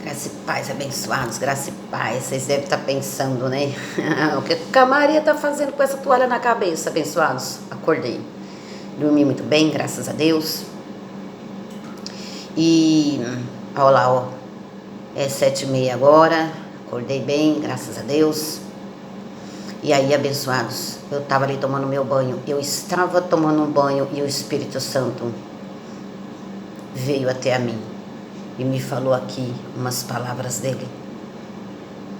Graça e paz, abençoados, graça e paz. Vocês devem estar pensando, né? O que a Maria está fazendo com essa toalha na cabeça, abençoados? Acordei. Dormi muito bem, graças a Deus. E, olha lá, ó. É 7h30 agora. Acordei bem, graças a Deus. E aí, abençoados, eu estava ali tomando meu banho. Eu estava tomando um banho e o Espírito Santo veio até a mim e me falou aqui umas palavras dele.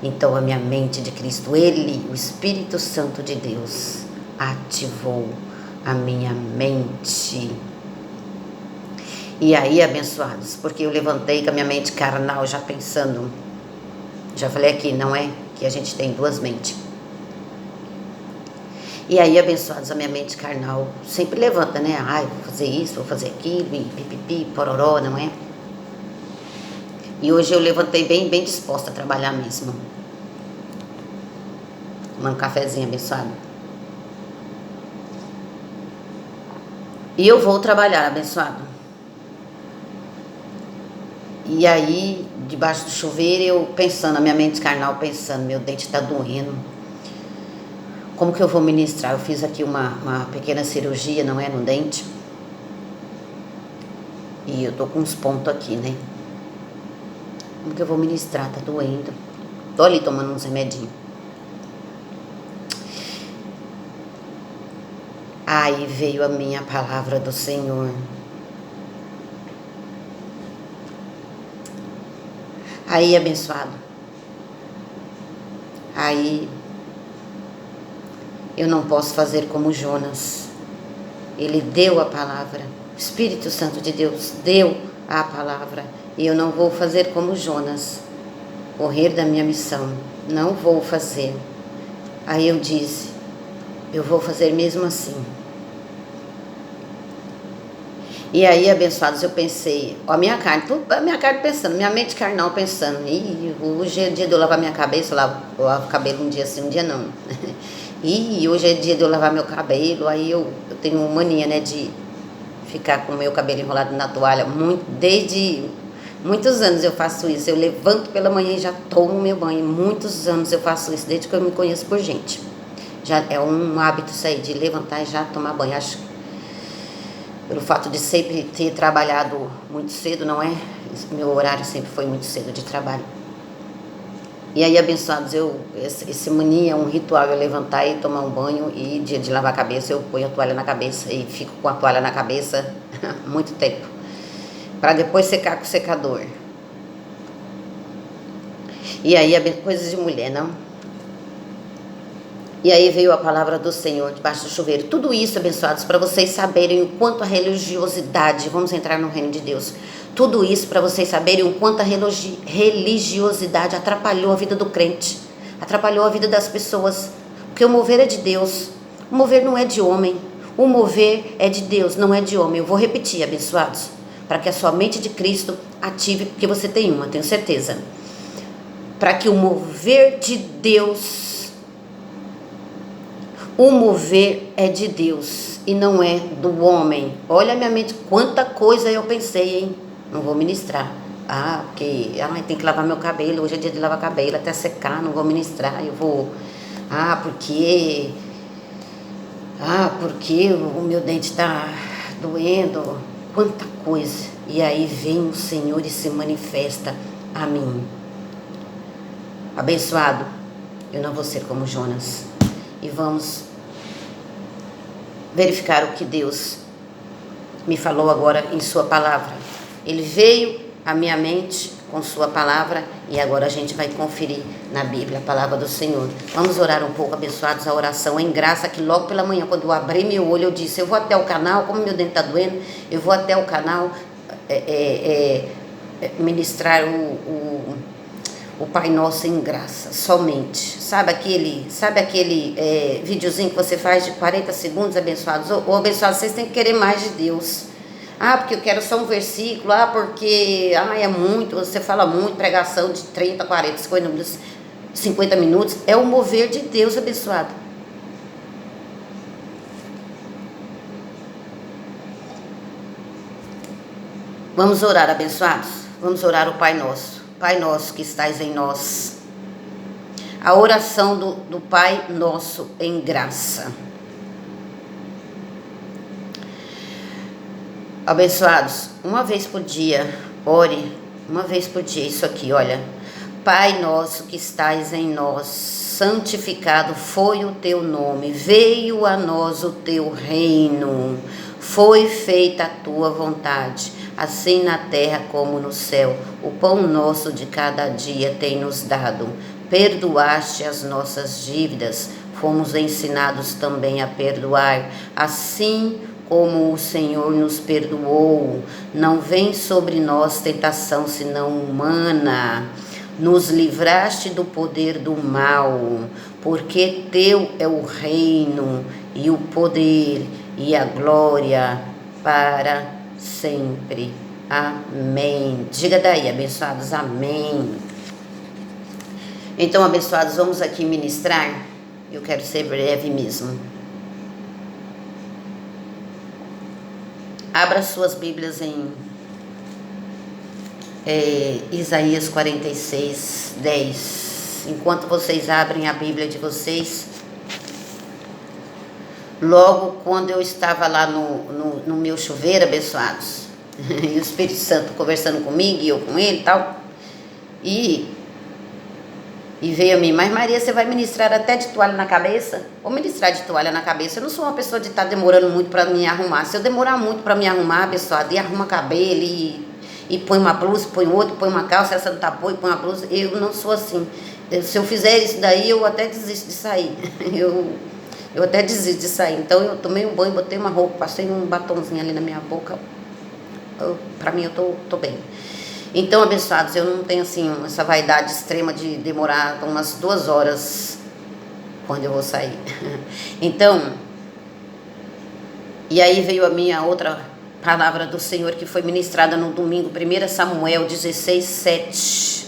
Então a minha mente de Cristo, ele, o Espírito Santo de Deus, ativou a minha mente. E aí, abençoados, porque eu levantei com a minha mente carnal já pensando, já falei aqui, não é? Que a gente tem duas mentes. E aí, abençoados, a minha mente carnal sempre levanta, né? Ai, vou fazer isso, vou fazer aquilo, e pipipi, pororó, não é? E hoje eu levantei bem disposta a trabalhar mesmo. Tomando um cafezinho abençoado. E eu vou trabalhar, abençoado. E aí, debaixo do chuveiro, eu pensando, a minha mente carnal pensando, meu dente tá doendo. Como que eu vou ministrar? Eu fiz aqui uma pequena cirurgia, não é? No dente. E eu tô com uns pontos aqui, né? Como que eu vou ministrar? Tá doendo. Tô ali tomando uns remedinhos. Aí veio a minha palavra do Senhor. Aí, abençoado. Aí, eu não posso fazer como Jonas. Ele deu a palavra. O Espírito Santo de Deus deu a palavra. E eu não vou fazer como Jonas. Correr da minha missão. Não vou fazer. Aí eu disse, eu vou fazer mesmo assim. E aí, abençoados, eu pensei, ó, a minha carne pensando, minha mente carnal pensando, e hoje é dia de eu lavar minha cabeça, eu lavo o cabelo um dia sim, um dia não. E hoje é dia de eu lavar meu cabelo, aí eu tenho mania, né, de ficar com o meu cabelo enrolado na toalha, desde muitos anos eu faço isso, eu levanto pela manhã e já tomo meu banho, muitos anos eu faço isso, desde que eu me conheço por gente. Já é um hábito isso aí, de levantar e já tomar banho, acho que pelo fato de sempre ter trabalhado muito cedo, não é? Meu horário sempre foi muito cedo de trabalho. E aí, abençoados, esse mania é um ritual, eu levantar e tomar um banho, e dia de lavar a cabeça, eu ponho a toalha na cabeça e fico com a toalha na cabeça muito tempo, para depois secar com o secador. E aí, coisas de mulher, não? E aí veio a palavra do Senhor debaixo do chuveiro. Tudo isso, abençoados, para vocês saberem o quanto a religiosidade, vamos entrar no reino de Deus. Tudo isso para vocês saberem o quanto a religiosidade atrapalhou a vida do crente, atrapalhou a vida das pessoas. Porque o mover é de Deus, o mover não é de homem, o mover é de Deus, não é de homem. Eu vou repetir, abençoados, para que a sua mente de Cristo ative, porque você tem uma, tenho certeza. Para que o mover de Deus... O mover é de Deus e não é do homem. Olha a minha mente, quanta coisa eu pensei, hein? Não vou ministrar. Porque tem que lavar meu cabelo, hoje é dia de lavar cabelo, até secar, não vou ministrar. Eu vou... porque o meu dente está doendo. Quanta coisa. E aí vem o Senhor e se manifesta a mim. Abençoado, eu não vou ser como Jonas. E vamos verificar o que Deus me falou agora em sua palavra. Ele veio à minha mente com sua palavra e agora a gente vai conferir na Bíblia a palavra do Senhor. Vamos orar um pouco, abençoados, a oração em graça, que logo pela manhã, quando eu abri meu olho, eu disse, eu vou até o canal, como meu dente está doendo, eu vou até o canal ministrar o Pai Nosso em graça, somente. Sabe aquele videozinho que você faz de 40 segundos, abençoados? Ou abençoados, vocês têm que querer mais de Deus. Porque eu quero só um versículo, porque é muito, você fala muito, pregação de 30, 40, 50 minutos. É o mover de Deus, abençoado. Vamos orar, abençoados? Vamos orar o Pai Nosso. Pai nosso que estais em nós. A oração do Pai nosso em graça. Abençoados, uma vez por dia, ore, uma vez por dia, isso aqui, olha. Pai nosso que estais em nós, santificado foi o teu nome, veio a nós o teu reino, foi feita a tua vontade, assim na terra como no céu. O pão nosso de cada dia tem nos dado. Perdoaste as nossas dívidas, fomos ensinados também a perdoar, assim como o Senhor nos perdoou. Não vem sobre nós tentação senão humana. Nos livraste do poder do mal, porque teu é o reino e o poder e a glória para sempre. Amém. Diga daí, abençoados, amém. Então, abençoados, vamos aqui ministrar. Eu quero ser breve mesmo. Abra suas Bíblias em Isaías 46, 10. Enquanto vocês abrem a Bíblia de vocês, logo quando eu estava lá no meu chuveiro, abençoados, e o Espírito Santo conversando comigo e eu com ele e tal, e veio a mim, mas Maria, você vai ministrar até de toalha na cabeça? Vou ministrar de toalha na cabeça. Eu não sou uma pessoa de estar demorando muito para me arrumar. Se eu demorar muito para me arrumar, abençoado, e arruma cabelo, e põe uma blusa, põe outra, põe uma calça, essa não tá boa, e põe uma blusa, eu não sou assim. Se eu fizer isso daí, eu até desisto de sair. Eu até desisto de sair. Então eu tomei um banho, botei uma roupa, passei um batonzinho ali na minha boca. Para mim eu tô bem. Então, abençoados, eu não tenho assim essa vaidade extrema de demorar umas 2 horas quando eu vou sair. Então, e aí veio a minha outra palavra do Senhor que foi ministrada no domingo, 1 Samuel 16, 7.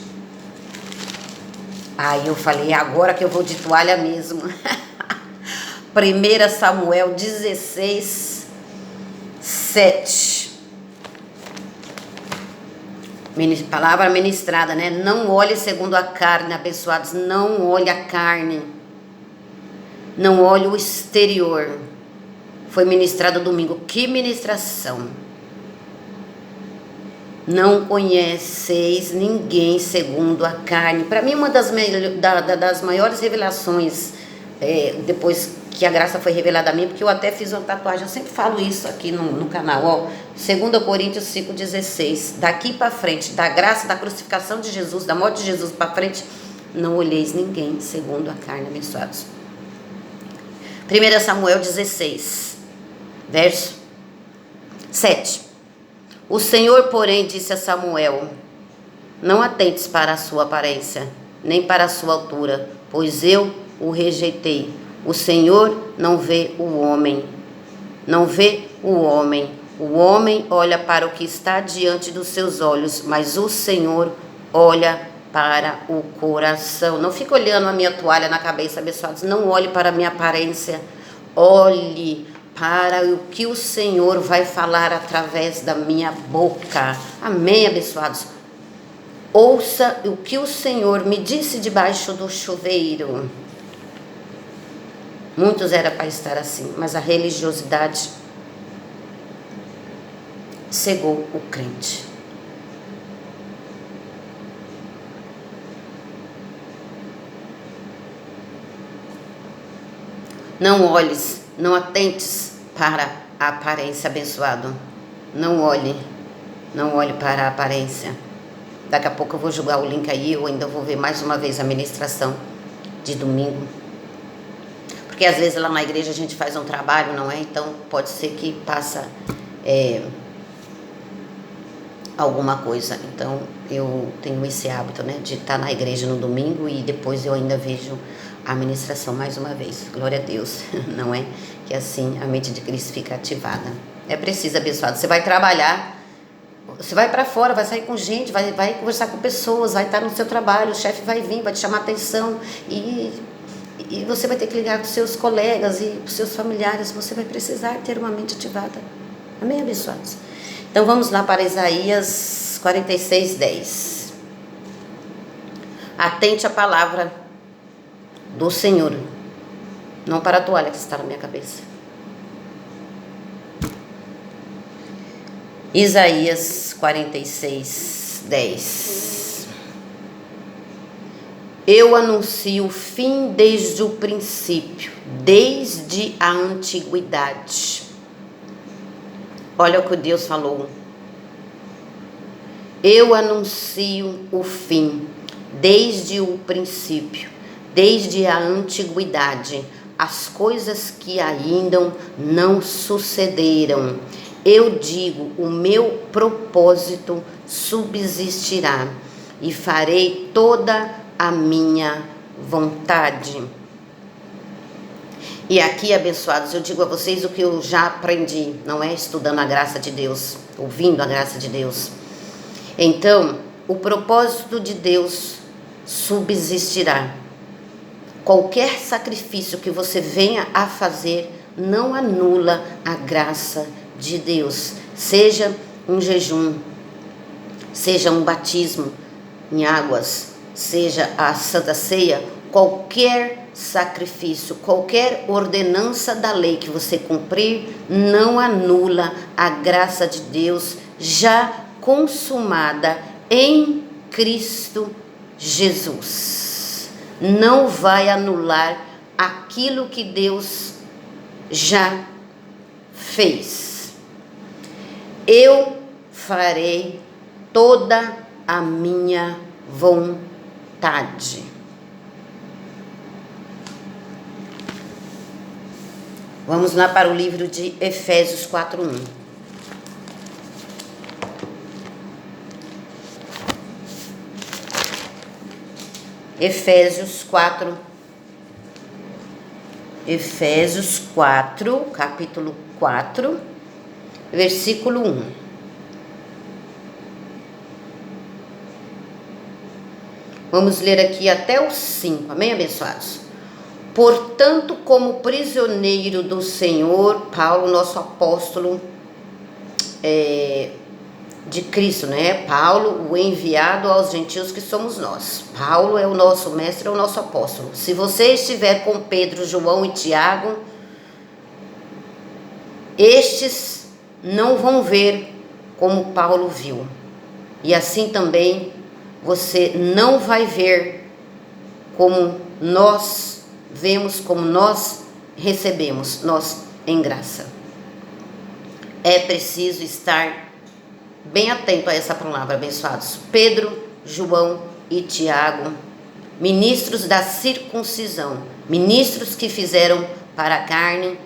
Aí eu falei, agora que eu vou de toalha mesmo. 1 Samuel 16, 7. Palavra ministrada, né? Não olhe segundo a carne, abençoados. Não olhe a carne. Não olhe o exterior. Foi ministrado domingo. Que ministração! Não conheceis ninguém segundo a carne. Para mim, uma das maiores revelações, depois que a graça foi revelada a mim, porque eu até fiz uma tatuagem, eu sempre falo isso aqui no canal, ó, 2 Coríntios 5,16, daqui para frente, da graça, da crucificação de Jesus, da morte de Jesus para frente, não olheis ninguém segundo a carne, abençoados. 1 Samuel 16, verso 7. O Senhor, porém, disse a Samuel, não atentes para a sua aparência, nem para a sua altura, pois eu o rejeitei. O Senhor não vê o homem, não vê o homem. O homem olha para o que está diante dos seus olhos, mas o Senhor olha para o coração. Não fique olhando a minha toalha na cabeça, abençoados. Não olhe para a minha aparência. Olhe para o que o Senhor vai falar através da minha boca. Amém, abençoados. Ouça o que o Senhor me disse debaixo do chuveiro. Muitos era para estar assim, mas a religiosidade cegou o crente. Não olhes, não atentes para a aparência, abençoado. Não olhe para a aparência. Daqui a pouco eu vou jogar o link aí, eu ainda vou ver mais uma vez a ministração de domingo. Porque às vezes lá na igreja a gente faz um trabalho, não é? Então pode ser que passa alguma coisa. Então eu tenho esse hábito, né, de estar na igreja no domingo e depois eu ainda vejo a ministração mais uma vez. Glória a Deus, não é? Que assim a mente de Cristo fica ativada. É preciso, abençoado. Você vai trabalhar, você vai para fora, vai sair com gente, vai conversar com pessoas, vai estar no seu trabalho, o chefe vai vir, vai te chamar atenção e você vai ter que ligar com seus colegas e com seus familiares. Você vai precisar ter uma mente ativada. Amém, abençoados? Então vamos lá para Isaías 46, 10. Atente à palavra do Senhor, não para a toalha que está na minha cabeça. Isaías 46, 10. Eu anuncio o fim desde o princípio, desde a antiguidade. Olha o que Deus falou. Eu anuncio o fim desde o princípio, desde a antiguidade, as coisas que ainda não sucederam. Eu digo, o meu propósito subsistirá e farei toda a minha vontade. E aqui, abençoados, eu digo a vocês o que eu já aprendi, não é estudando a graça de Deus, ouvindo a graça de Deus. Então, o propósito de Deus subsistirá. Qualquer sacrifício que você venha a fazer não anula a graça de Deus. Seja um jejum, seja um batismo em águas, seja a Santa Ceia, qualquer sacrifício, qualquer ordenança da lei que você cumprir, não anula a graça de Deus já consumada em Cristo Jesus. Não vai anular aquilo que Deus já fez. Eu farei toda a minha vontade. Vamos lá para o livro de Efésios 4:1. Efésios 4, capítulo 4, versículo 1. Vamos ler aqui até o 5, amém, abençoados? Portanto, como prisioneiro do Senhor, Paulo, nosso apóstolo de Cristo, né? Paulo, o enviado aos gentios que somos nós. Paulo é o nosso mestre, é o nosso apóstolo. Se você estiver com Pedro, João e Tiago, estes não vão ver como Paulo viu. E assim também você não vai ver como nós vemos, como nós recebemos, nós em graça. É preciso estar bem atento a essa palavra, abençoados. Pedro, João e Tiago, ministros da circuncisão, ministros que fizeram para a carne,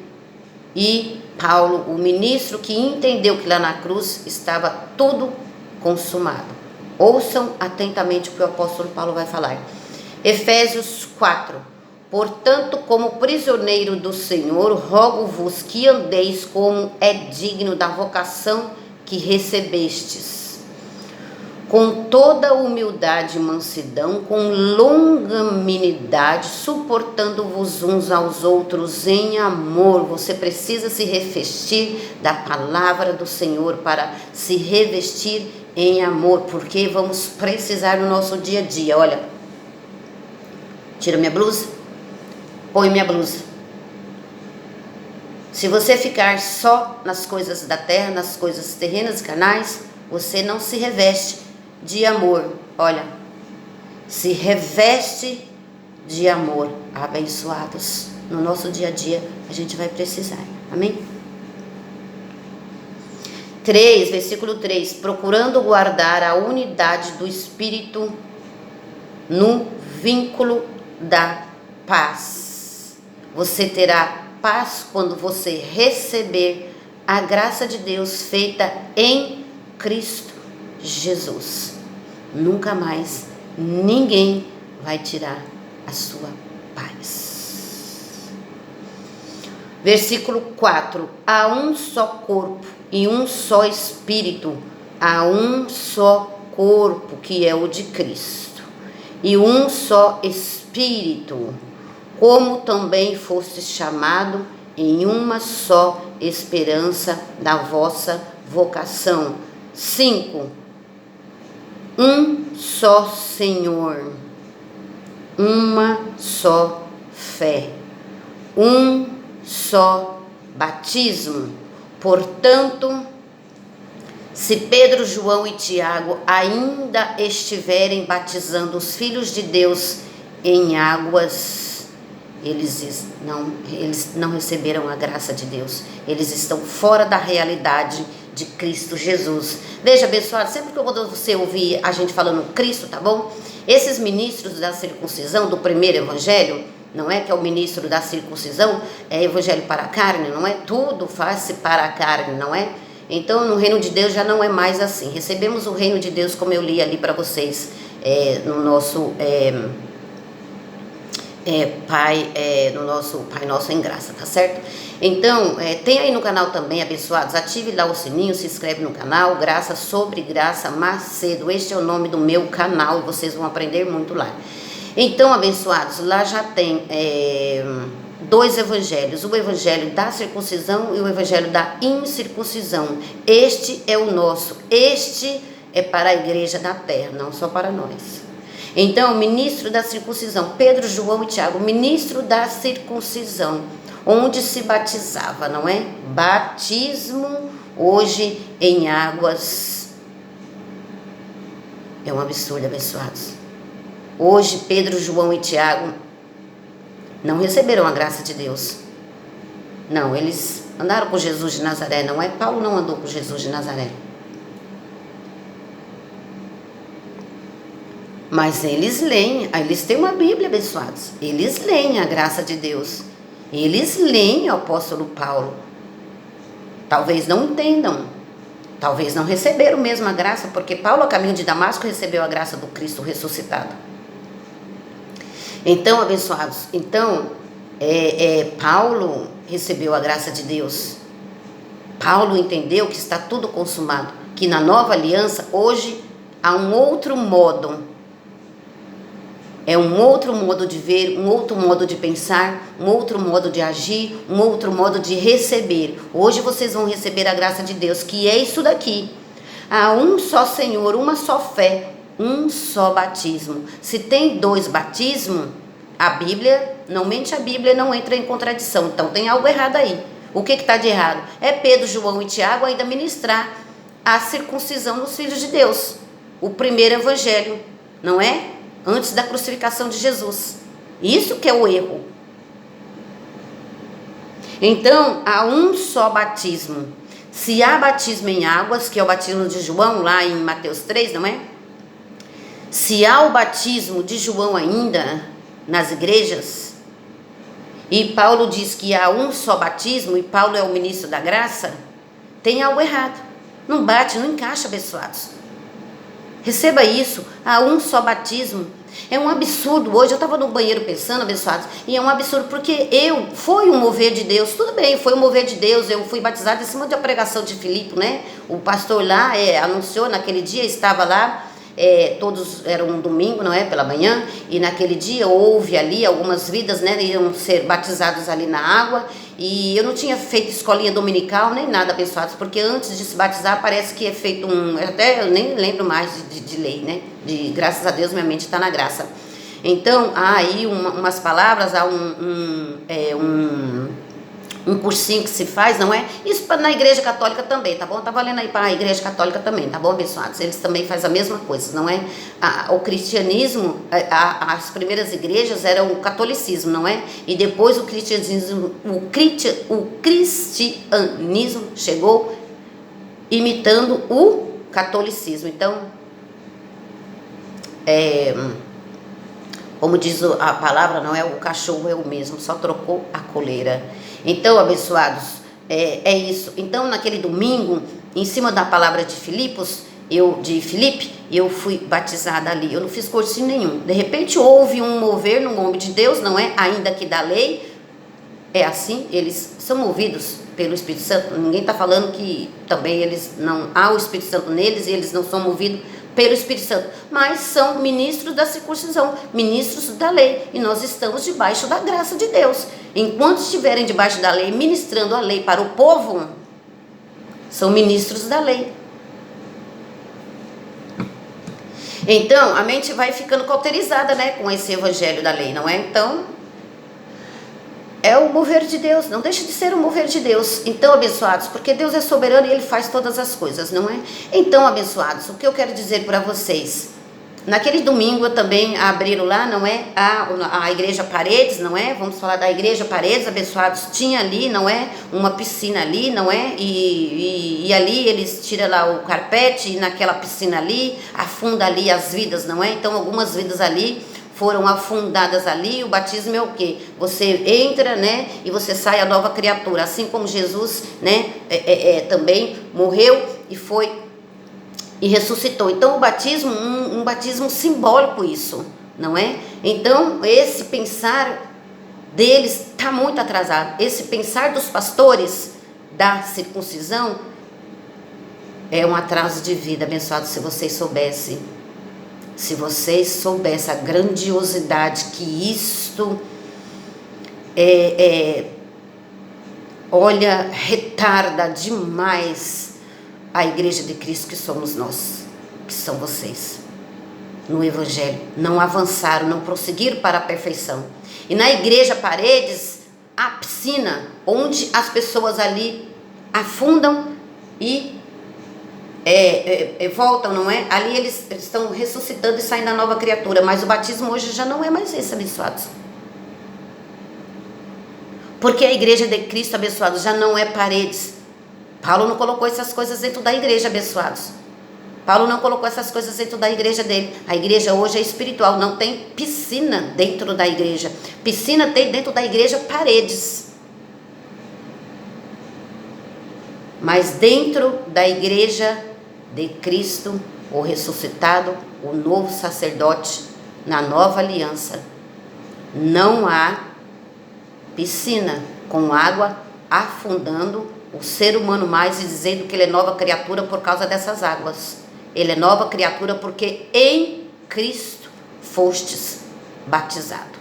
e Paulo, o ministro que entendeu que lá na cruz estava tudo consumado. Ouçam atentamente o que o apóstolo Paulo vai falar. Efésios 4. Portanto, como prisioneiro do Senhor, rogo-vos que andeis como é digno da vocação que recebestes, com toda humildade e mansidão, com longanimidade, suportando-vos uns aos outros em amor. Você precisa se revestir da palavra do Senhor para se revestir em amor, porque vamos precisar no nosso dia a dia. Olha, tira minha blusa, põe minha blusa. Se você ficar só nas coisas da terra, nas coisas terrenas e carnais, você não se reveste de amor. Olha, se reveste de amor. Abençoados. No nosso dia a dia, a gente vai precisar. Amém? 3, versículo 3. Procurando guardar a unidade do Espírito no vínculo da paz. Você terá paz quando você receber a graça de Deus feita em Cristo Jesus. Nunca mais ninguém vai tirar a sua paz. Versículo 4. Há um só corpo e um só Espírito. Há um só corpo, que é o de Cristo, e um só Espírito, como também foste chamado em uma só esperança da vossa vocação. 5. Um só Senhor, uma só fé, um só batismo. Portanto, se Pedro, João e Tiago ainda estiverem batizando os filhos de Deus em águas, eles não receberam a graça de Deus. Eles estão fora da realidade de Cristo Jesus. Veja, abençoado, sempre que você ouvir a gente falando Cristo, tá bom? Esses ministros da circuncisão do primeiro evangelho, não é que é o ministro da circuncisão, é evangelho para a carne, não é? Tudo faz-se para a carne, não é? Então, no reino de Deus já não é mais assim. Recebemos o reino de Deus, como eu li ali para vocês, no nosso no nosso Pai Nosso em Graça, tá certo? Então, tem aí no canal também, abençoados, ative lá o sininho, se inscreve no canal, Graça sobre Graça Macedo, este é o nome do meu canal e vocês vão aprender muito lá. Então, abençoados, lá já tem 2 evangelhos, o evangelho da circuncisão e o evangelho da incircuncisão. Este é o nosso, este é para a igreja da terra, não só para nós. Então, ministro da circuncisão, Pedro, João e Tiago, ministro da circuncisão, onde se batizava, não é? Batismo hoje em águas. É um absurdo, abençoados. Hoje, Pedro, João e Tiago não receberam a graça de Deus. Não, eles andaram com Jesus de Nazaré, não é? Paulo não andou com Jesus de Nazaré. Mas eles leem, eles têm uma Bíblia, abençoados. Eles leem a graça de Deus. Eles leem o apóstolo Paulo. Talvez não entendam. Talvez não receberam mesmo a graça, porque Paulo, a caminho de Damasco, recebeu a graça do Cristo ressuscitado. Então, abençoados, Paulo recebeu a graça de Deus. Paulo entendeu que está tudo consumado, que na nova aliança, hoje, há um outro modo. É um outro modo de ver, um outro modo de pensar, um outro modo de agir, um outro modo de receber. Hoje vocês vão receber a graça de Deus, que é isso daqui. Há um só Senhor, uma só fé, um só batismo. Se tem 2 batismos, a Bíblia, não mente, a Bíblia não entra em contradição. Então tem algo errado aí. O que está de errado? É Pedro, João e Tiago ainda ministrar a circuncisão dos filhos de Deus. O primeiro evangelho, não é? Antes da crucificação de Jesus. Isso que é o erro. Então, há um só batismo. Se há batismo em águas, que é o batismo de João, lá em Mateus 3, não é? Se há o batismo de João ainda nas igrejas, e Paulo diz que há um só batismo, e Paulo é o ministro da graça, tem algo errado. Não bate, não encaixa, abençoados. Receba isso, há um só batismo. É um absurdo. Hoje eu estava no banheiro pensando, abençoados, e é um absurdo porque foi um mover de Deus. Tudo bem, foi um mover de Deus. Eu fui batizada em cima da pregação de Filipe, né? O pastor lá anunciou naquele dia, estava lá, todos era um domingo, não é? Pela manhã, e naquele dia houve ali algumas vidas, né? Iam ser batizados ali na água. E eu não tinha feito escolinha dominical, nem nada, abençoados, porque antes de se batizar parece que é feito eu nem lembro mais de lei, né? Graças a Deus minha mente está na graça. Então, há aí umas palavras, há um cursinho que se faz, não é? Isso na igreja católica também, tá bom? Tá valendo aí para a igreja católica também, tá bom, abençoados? Eles também fazem a mesma coisa, não é? O cristianismo, as primeiras igrejas eram o catolicismo, não é? E depois o cristianismo chegou imitando o catolicismo. Então, como diz a palavra, não é? O cachorro é o mesmo, só trocou a coleira. Então, abençoados, é isso. Então, naquele domingo, em cima da palavra de Filipe, eu fui batizada ali. Eu não fiz cursinho nenhum. De repente, houve um mover no nome de Deus, não é? Ainda que da lei, é assim, eles são movidos pelo Espírito Santo. Ninguém está falando que também eles não há o Espírito Santo neles e eles não são movidos pelo Espírito Santo, mas são ministros da circuncisão, ministros da lei, e nós estamos debaixo da graça de Deus. Enquanto estiverem debaixo da lei, ministrando a lei para o povo, são ministros da lei. Então, a mente vai ficando cauterizada, né, com esse evangelho da lei, não é? Então, é o mover de Deus, não deixa de ser o mover de Deus. Então, abençoados, porque Deus é soberano e Ele faz todas as coisas, não é? Então, abençoados, o que eu quero dizer para vocês? Naquele domingo eu também abriram lá, não é? A igreja Paredes, não é? Vamos falar da igreja Paredes, abençoados. Tinha ali, não é? Uma piscina ali, não é? E ali eles tiram lá o carpete e naquela piscina ali, afunda ali as vidas, não é? Então algumas vidas ali foram afundadas ali. O batismo é o quê? Você entra, né? E você sai a nova criatura. Assim como Jesus, né? Também morreu e foi e ressuscitou. Então o batismo, um batismo simbólico isso, não é? Então esse pensar deles está muito atrasado. Esse pensar dos pastores da circuncisão é um atraso de vida, abençoado, se vocês soubessem. Se vocês soubessem a grandiosidade que isto olha, retarda demais a igreja de Cristo que somos nós, que são vocês, no evangelho. Não avançaram, não prosseguiram para a perfeição. E na igreja Paredes, a piscina, onde as pessoas ali afundam e voltam, não é? Ali eles estão ressuscitando e saindo da nova criatura. Mas o batismo hoje já não é mais esse, abençoados. Porque a igreja de Cristo, abençoados, já não é Paredes. Paulo não colocou essas coisas dentro da igreja, abençoados. Paulo não colocou essas coisas dentro da igreja dele. A igreja hoje é espiritual, não tem piscina dentro da igreja. Piscina tem dentro da igreja Paredes. Mas dentro da igreja de Cristo, o ressuscitado, o novo sacerdote, na nova aliança, não há piscina com água afundando o ser humano mais e dizendo que ele é nova criatura por causa dessas águas. Ele é nova criatura porque em Cristo fostes batizado.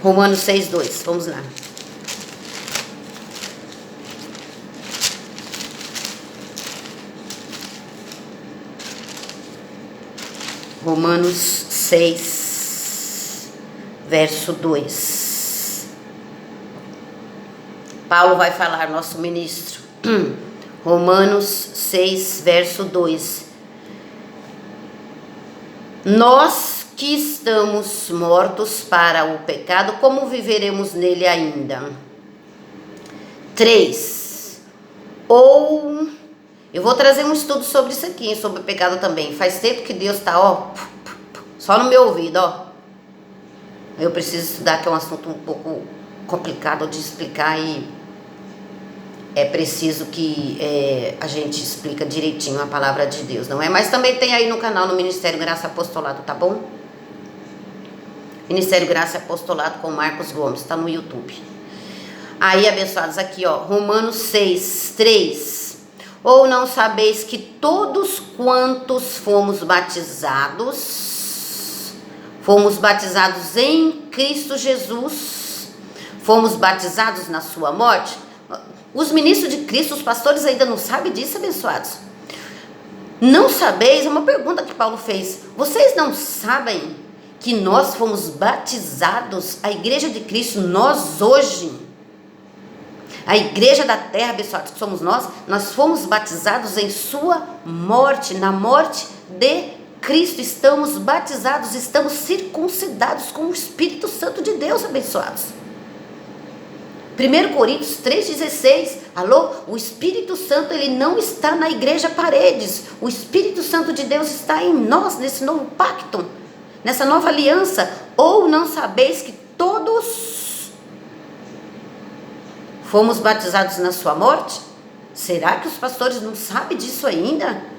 Romanos 6:2, vamos lá. Romanos 6, verso 2. Paulo vai falar, nosso ministro. Romanos 6, verso 2. Nós que estamos mortos para o pecado, como viveremos nele ainda? 3. Eu vou trazer um estudo sobre isso aqui, sobre o pecado também. Faz tempo que Deus está, só no meu ouvido, Eu preciso estudar, que é um assunto um pouco complicado de explicar e é preciso que a gente explica direitinho a palavra de Deus, não é? Mas também tem aí no canal, no Ministério Graça e Apostolado, tá bom? Ministério Graça e Apostolado com Marcos Gomes, tá no YouTube. Aí, abençoados, aqui, Romanos 6, 3. Ou não sabeis que todos quantos fomos batizados em Cristo Jesus, fomos batizados na sua morte? Os ministros de Cristo, os pastores ainda não sabem disso, abençoados? Não sabeis? É uma pergunta que Paulo fez. Vocês não sabem que nós fomos batizados, a igreja de Cristo, nós hoje, a igreja da terra, abençoados, que somos nós fomos batizados em sua morte, na morte de Cristo. Estamos batizados, estamos circuncidados com o Espírito Santo de Deus, abençoados. 1 Coríntios 3,16, o Espírito Santo, ele não está na igreja Paredes. O Espírito Santo de Deus está em nós, nesse novo pacto, nessa nova aliança. Ou não sabeis que todos fomos batizados na sua morte? Será que os pastores não sabem disso ainda?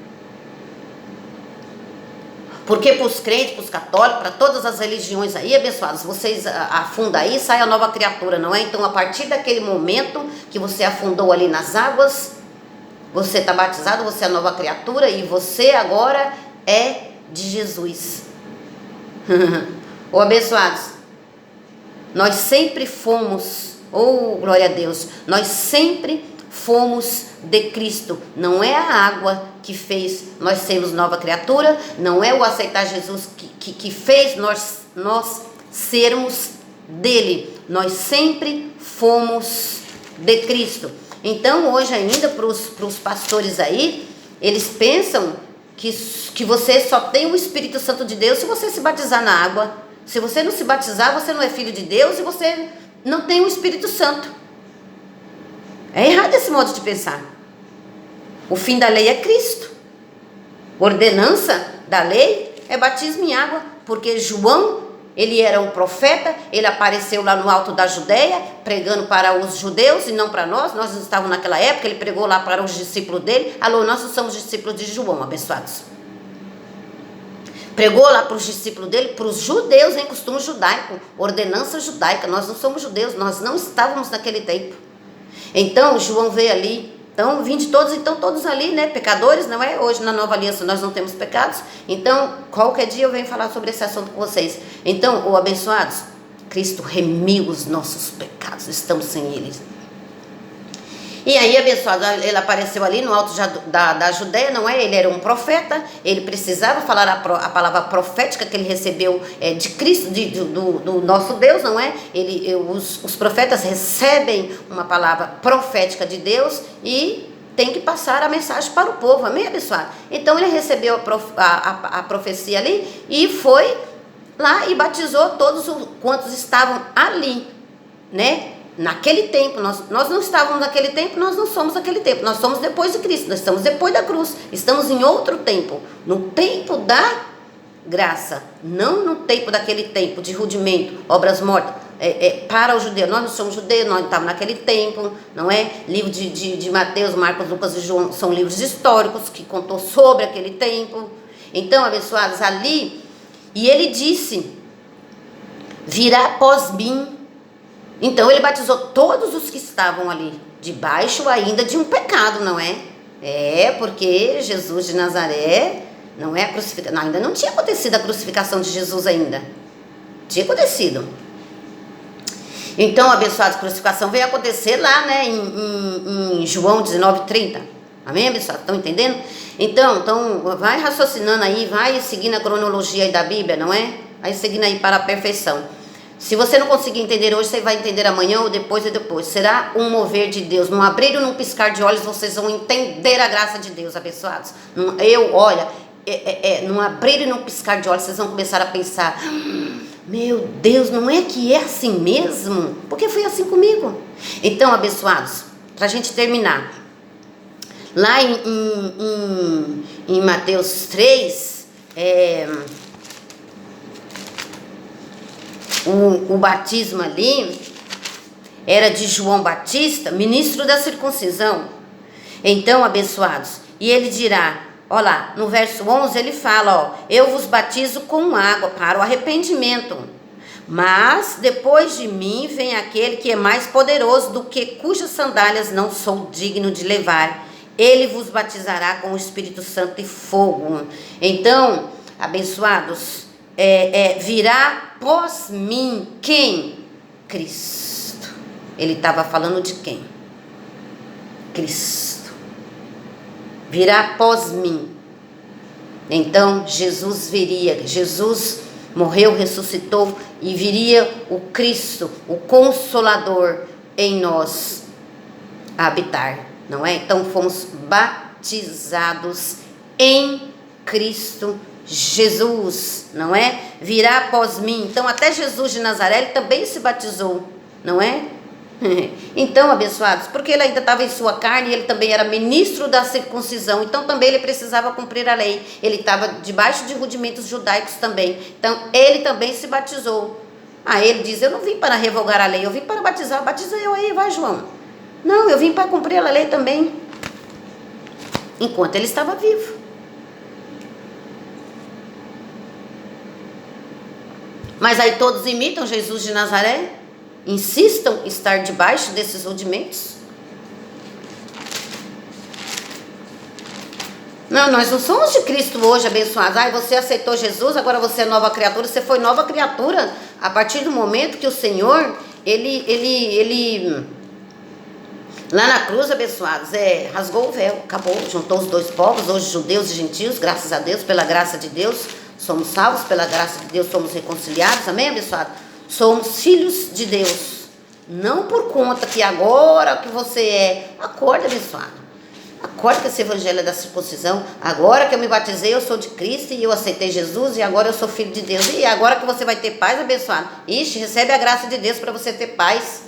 Porque para os crentes, para os católicos, para todas as religiões aí, abençoados, vocês afundam aí e sai a nova criatura, não é? Então, a partir daquele momento que você afundou ali nas águas, você está batizado, você é a nova criatura e você agora é de Jesus. Abençoados, nós sempre fomos, glória a Deus, nós sempre fomos de Cristo. Não é a água que fez nós sermos nova criatura, não é o aceitar Jesus que fez nós sermos dele. Nós sempre fomos de Cristo. Então hoje ainda para os pastores aí, eles pensam que você só tem o Espírito Santo de Deus se você se batizar na água. Se você não se batizar, você não é filho de Deus e você não tem o Espírito Santo. É errado esse modo de pensar. O fim da lei é Cristo. Ordenança da lei é batismo em água, porque João, ele era um profeta, ele apareceu lá no alto da Judeia, pregando para os judeus e não para nós não estávamos naquela época, ele pregou lá para os discípulos dele. Alô, nós não somos discípulos de João, abençoados. Pregou lá para os discípulos dele, para os judeus em costume judaico, ordenança judaica. Nós não somos judeus, nós não estávamos naquele tempo. Então João veio ali, então vinde todos, então todos ali, né, pecadores, não é? Hoje na nova aliança nós não temos pecados, então qualquer dia eu venho falar sobre esse assunto com vocês. Então, abençoados, Cristo remiu os nossos pecados, estamos sem eles. E aí, abençoado, ele apareceu ali no alto da Judeia, não é? Ele era um profeta, ele precisava falar a palavra profética que ele recebeu de Cristo, do nosso Deus, não é? Os profetas recebem uma palavra profética de Deus e tem que passar a mensagem para o povo, amém, abençoado? Então ele recebeu a profecia ali e foi lá e batizou todos quantos estavam ali, né? Naquele tempo, nós não estávamos naquele tempo, nós não somos naquele tempo, nós somos depois de Cristo, nós estamos depois da cruz, estamos em outro tempo, no tempo da graça, não no tempo daquele tempo de rudimento, obras mortas, para o judeu. Nós não somos judeus, nós não estávamos naquele tempo, não é? Livro de Mateus, Marcos, Lucas e João são livros históricos que contou sobre aquele tempo. Então, abençoados, ali, e ele disse, virá após mim. Então ele batizou todos os que estavam ali, debaixo ainda de um pecado, não é? Porque Jesus de Nazaré, não é a crucificação, ainda não tinha acontecido a crucificação de Jesus ainda. Tinha acontecido. Então, abençoados, a crucificação veio acontecer lá, né, em João 19:30. Amém, abençoados? Estão entendendo? Então, vai raciocinando aí, vai seguindo a cronologia aí da Bíblia, não é? Vai seguindo aí para a perfeição. Se você não conseguir entender hoje, você vai entender amanhã ou depois. Será um mover de Deus. Num abrir e num piscar de olhos, vocês vão entender a graça de Deus, abençoados. Num abrir e num piscar de olhos, vocês vão começar a pensar, meu Deus, não é que é assim mesmo? Porque foi assim comigo. Então, abençoados, para a gente terminar, lá em Mateus 3, o batismo ali era de João Batista, ministro da circuncisão. Então, abençoados, e ele dirá, ó lá, no verso 11 ele fala, eu vos batizo com água para o arrependimento, mas depois de mim vem aquele que é mais poderoso do que, cujas sandálias não sou digno de levar. Ele vos batizará com o Espírito Santo e fogo. Então, abençoados, virá após mim quem? Cristo. Ele estava falando de quem? Cristo. Virá após mim. Então Jesus viria, Jesus morreu, ressuscitou e viria o Cristo, o Consolador em nós a habitar, não é? Então fomos batizados em Cristo Jesus, não é? Virá após mim. Então até Jesus de Nazaré ele também se batizou, não é? Então, abençoados, porque ele ainda estava em sua carne, ele também era ministro da circuncisão, então também ele precisava cumprir a lei, ele estava debaixo de rudimentos judaicos também, então ele também se batizou. Ele diz, eu não vim para revogar a lei, eu vim para batizar. Batiza eu aí, vai, João. Não, eu vim para cumprir a lei também, enquanto ele estava vivo. Mas aí todos imitam Jesus de Nazaré, insistam em estar debaixo desses rudimentos. Não, nós não somos de Cristo hoje, abençoados. Você aceitou Jesus, agora você é nova criatura. Você foi nova criatura a partir do momento que o Senhor, ele Lá na cruz, abençoados, rasgou o véu, acabou, juntou os dois povos, hoje judeus e gentios, graças a Deus, pela graça de Deus, somos salvos, pela graça de Deus somos reconciliados, amém, abençoado? Somos filhos de Deus, não por conta que agora que você acorda, abençoado. Acorda que esse evangelho é da circuncisão. Agora que eu me batizei, eu sou de Cristo e eu aceitei Jesus e agora eu sou filho de Deus. E agora que você vai ter paz, abençoado. Ixi, recebe a graça de Deus para você ter paz.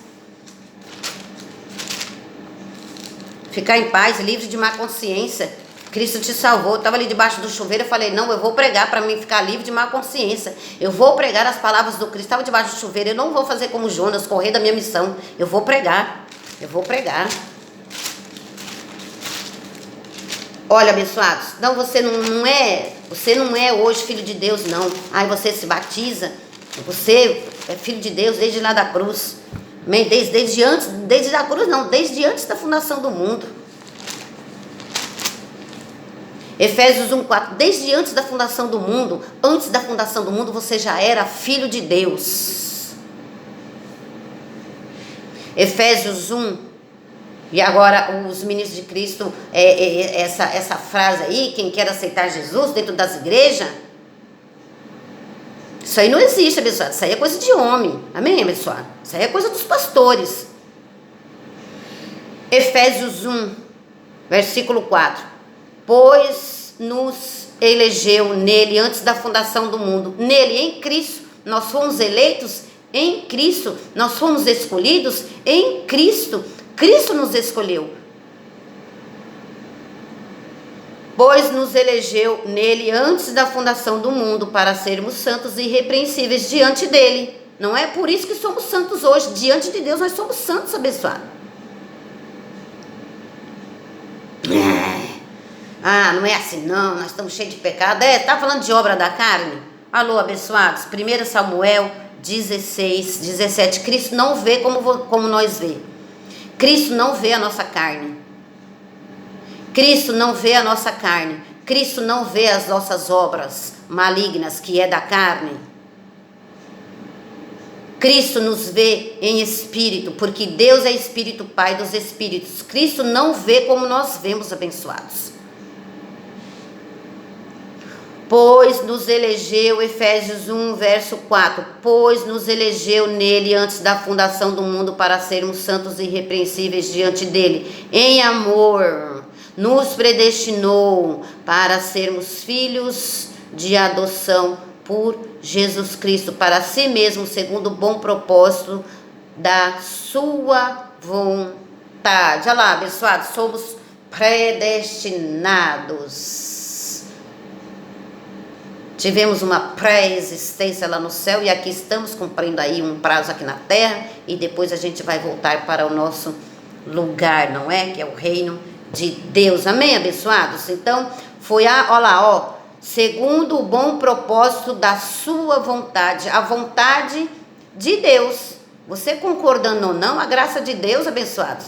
Ficar em paz, livre de má consciência. Cristo te salvou. Eu estava ali debaixo do chuveiro, eu falei, não, eu vou pregar para mim ficar livre de má consciência. Eu vou pregar as palavras do Cristo. Estava debaixo do chuveiro, eu não vou fazer como Jonas, correr da minha missão. Eu vou pregar. Eu vou pregar. Olha, abençoados, não, você não é hoje filho de Deus, não. Aí você se batiza, você é filho de Deus desde lá da cruz. Desde da cruz não, desde antes da fundação do mundo. Efésios 1:4, desde antes da fundação do mundo, você já era filho de Deus. Efésios 1. E agora os ministros de Cristo, essa frase aí, quem quer aceitar Jesus dentro das igrejas, isso aí não existe, abençoado, isso aí é coisa de homem, amém, abençoado? Isso aí é coisa dos pastores. Efésios 1, versículo 4, pois nos elegeu nele antes da fundação do mundo, nele, em Cristo, nós fomos eleitos em Cristo, nós fomos escolhidos em Cristo. Cristo nos escolheu, pois nos elegeu nele antes da fundação do mundo para sermos santos e irrepreensíveis diante dele. Não é por isso que somos santos hoje, diante de Deus nós somos santos, abençoados. Não é assim não, nós estamos cheios de pecado. Tá falando de obra da carne? Alô, abençoados, 1 Samuel 16, 17, Cristo não vê como nós vê. Cristo não vê a nossa carne. Cristo não vê a nossa carne. Cristo não vê as nossas obras malignas, que é da carne. Cristo nos vê em espírito, porque Deus é espírito, Pai dos espíritos. Cristo não vê como nós vemos, abençoados. Pois nos elegeu, Efésios 1, verso 4, pois nos elegeu nele antes da fundação do mundo para sermos santos e irrepreensíveis diante dele. Em amor, nos predestinou para sermos filhos de adoção por Jesus Cristo, para si mesmo, segundo o bom propósito da sua vontade. Olha lá, abençoados, somos predestinados. Tivemos uma pré-existência lá no céu e aqui estamos cumprindo aí um prazo aqui na terra e depois a gente vai voltar para o nosso lugar, não é? Que é o reino de Deus. Amém, abençoados? Então, olha lá, segundo o bom propósito da sua vontade, a vontade de Deus. Você concordando ou não, a graça de Deus, abençoados,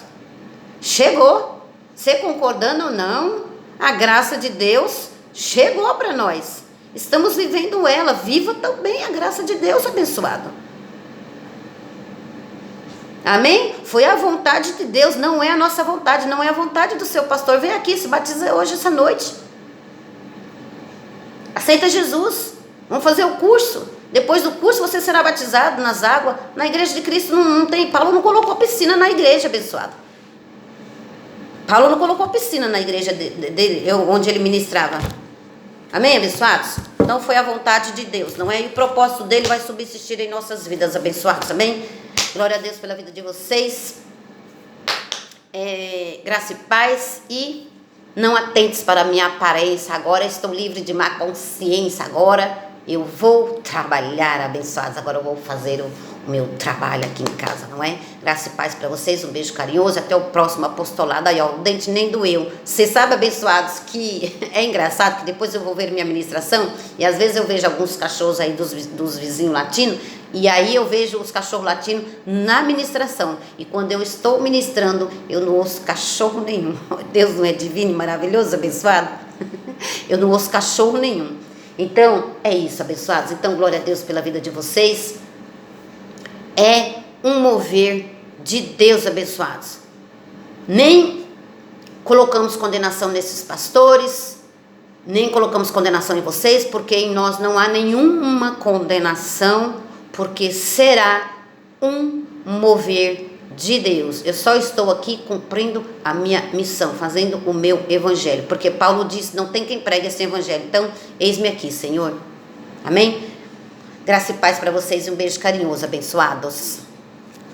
chegou. Você concordando ou não, a graça de Deus chegou para nós. Estamos vivendo ela, viva também a graça de Deus, abençoado. Amém? Foi a vontade de Deus, não é a nossa vontade, não é a vontade do seu pastor. Vem aqui, se batiza hoje, essa noite. Aceita Jesus, vamos fazer o curso. Depois do curso você será batizado nas águas. Na igreja de Cristo não tem, Paulo não colocou piscina na igreja, abençoado. Paulo não colocou piscina na igreja dele, onde ele ministrava. Amém, abençoados? Então foi a vontade de Deus, não é? E o propósito dele vai subsistir em nossas vidas, abençoados, amém? Glória a Deus pela vida de vocês. Graça e paz. E não atentes para a minha aparência. Agora estou livre de má consciência. Agora eu vou trabalhar, abençoados. Agora eu vou fazer o meu trabalho aqui em casa, não é? Graça e paz para vocês, um beijo carinhoso, até o próximo apostolado. Aí, o dente nem doeu. Você sabe, abençoados, que é engraçado que depois eu vou ver minha ministração e às vezes eu vejo alguns cachorros aí dos vizinhos latinos e aí eu vejo os cachorros latinos na ministração e quando eu estou ministrando eu não ouço cachorro nenhum. Deus não é divino e maravilhoso, abençoado? Eu não ouço cachorro nenhum. Então, é isso, abençoados. Então, glória a Deus pela vida de vocês. É um mover de Deus, abençoados. Nem colocamos condenação nesses pastores, nem colocamos condenação em vocês, porque em nós não há nenhuma condenação, porque será um mover de Deus. Eu só estou aqui cumprindo a minha missão, fazendo o meu evangelho, porque Paulo disse, não tem quem pregue esse evangelho, então eis-me aqui, Senhor. Amém? Graça e paz para vocês e um beijo carinhoso, abençoados.